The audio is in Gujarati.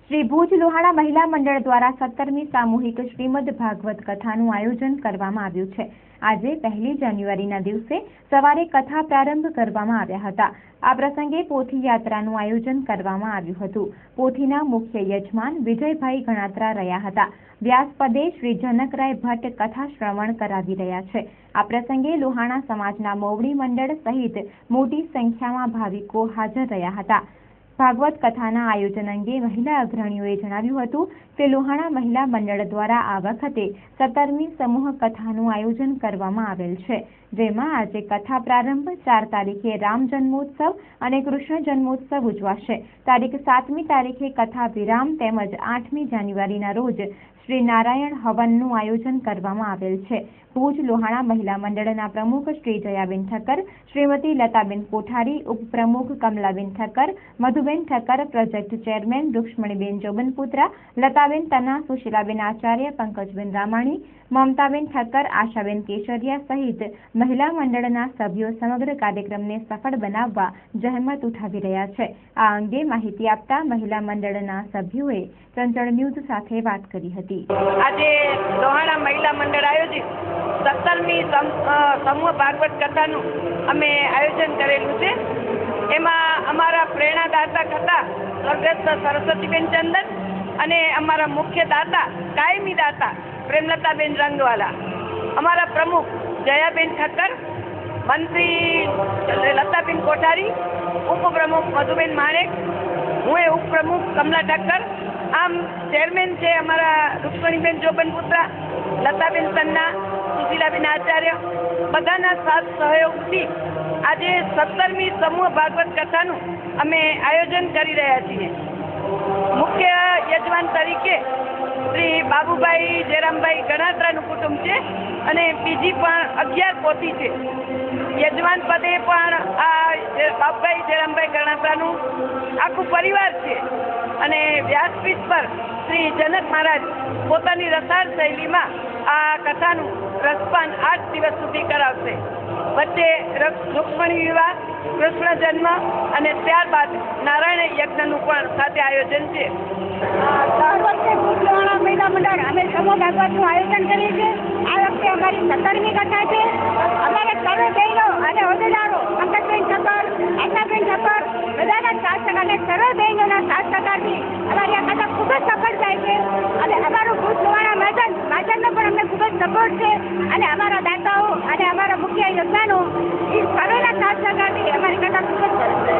શ્રી ભુજ લોહાણા મહિલા મંડળ દ્વારા 17મી સામૂહિક શ્રીમદ ભાગવત કથાનું આયોજન કરવામાં આવ્યું છે। આજે 1 જાન્યુઆરીના દિવસે સવારે કથા પ્રારંભ કરવામાં આવ્યા હતા। આ પ્રસંગે પોથી યાત્રાનું આયોજન કરવામાં આવ્યું હતું। પોથીના મુખ્ય યજમાન વિજયભાઈ ગણાત્રા રહ્યા હતા। વ્યાસપદે શ્રી જનકરાય ભટ્ટ કથા શ્રવણ કરાવી રહ્યા છે। આ પ્રસંગે લોહાણા સમાજના મોવડી મંડળ સહિત મોટી સંખ્યામાં ભાવિકો હાજર રહ્યા હતા। ભાગવત કથાના આયોજન અંગે મહિલા અગ્રણીઓએ જણાવ્યું હતું કે લોહાણા મહિલા મંડળ દ્વારા આ વખતે 17મી સમૂહ કથાનું આયોજન કરવામાં આવેલ છે, જેમાં આજે કથા પ્રારંભ 4 તારીખે રામ જન્મોત્સવ અને કૃષ્ણ જન્મોત્સવ ઉજવાશે। તારીખ 7મી તારીખે કથા વિરામ તેમજ 8મી જાન્યુઆરીના રોજ શ્રી નારાયણ હવનનું આયોજન કરવામાં આવેલ છે। ભુજ લોહાણા મહિલા મંડળના પ્રમુખ શ્રી જયાબેન ઠક્કર, શ્રીમતી લતાબેન કોઠારી, ઉપપ્રમુખ કમલાબેન ઠક્કર, મધુબેન ઠક્કર, પ્રોજેક્ટ ચેરમેન રૂક્ષ્મણીબેન જોબનપુત્રા, લતાબેન તના, સુશીલાબેન આચાર્ય, પંકજબેન રામાણી, મમતાબેન ઠક્કર, આશાબેન કેશરિયા સહિત મહિલા મંડળના સભ્યો સમગ્ર કાર્યક્રમને સફળ બનાવવા જહેમત ઉઠાવી રહ્યા છે। આ અંગે માહિતી આપતા મહિલા મંડળના સભ્યોએ ચંચળ ન્યૂઝ સાથે વાત કરી હતી। આજે લોહાણા મહિલા મંડળ આયોજિત 17મી સમૂહ ભાગવત કથાનું અમે આયોજન કરેલું છે। એમાં અમારા પ્રેરણાદાતા હતા સ્વર્ગસ્થ સરસ્વતીબેન ચંદન અને અમારા મુખ્ય દાતા કાયમી દાતા પ્રેમલતાબેન રંગવાલા, અમારા પ્રમુખ જયાબેન ઠક્કર, મંત્રી લતાબેન કોઠારી, ઉપપ્રમુખ મધુબેન માણેક, હું એ ઉપપ્રમુખ કમલા ઠક્કર, આમ ચેરમેન છે અમારા રૂક્ષ્મણીબેન જોબનપુત્રા, લતાબેન તન્ના, સુશીલાબેન આચાર્ય, બધાના સાથ સહયોગથી આજે 17મી સમૂહ ભાગવત કથાનું અમે આયોજન કરી રહ્યા છીએ। મુખ્ય યજમાન તરીકે શ્રી બાબુભાઈ જયરામભાઈ ગણાત્રાનું કુટુંબ છે અને બીજી પણ 11 પોથી છે। યજમાન પદે પણ આ બાબુભાઈ જયરામભાઈ ગણાત્રાનું આખું પરિવાર છે અને વ્યાસપીઠ પર શ્રી જનક મહારાજ પોતાની રસાળ શૈલીમાં આ કથાનું રસપાન 8 દિવસ સુધી કરાવશે। વચ્ચે રૂક્ષ્મણી વિવાહ, કૃષ્ણ જન્મ અને ત્યારબાદ નારાયણ યજ્ઞનું પણ સાથે આયોજન છે। દર વખતે ભુજ લોહાણા મહિલા મંડળ અમે સમૂહ ભાગવતનું આયોજન કરીએ છીએ। આ વખતે અમારી 17મી કથા છે। અમારા સર્વે બહેનો અને હોદ્દેદારો પંકજબેન ઠક્કર, આશાબેન ઠક્કર, બધાના સાથ અને સર્વે બહેનોના સાથ સહકારથી અમારી આ કથા ખૂબ જ સફળ થાય છે અને અમારું ભુજ લોહાણા મહાજનનો પણ અમને ખૂબ જ સપોર્ટ છે અને અમારા દાતાઓ અને અમારા મુખ્ય યજમાનો એ સર્વેના સાથ સહકારથી અમારી કથા ખૂબ જ સરસ છે।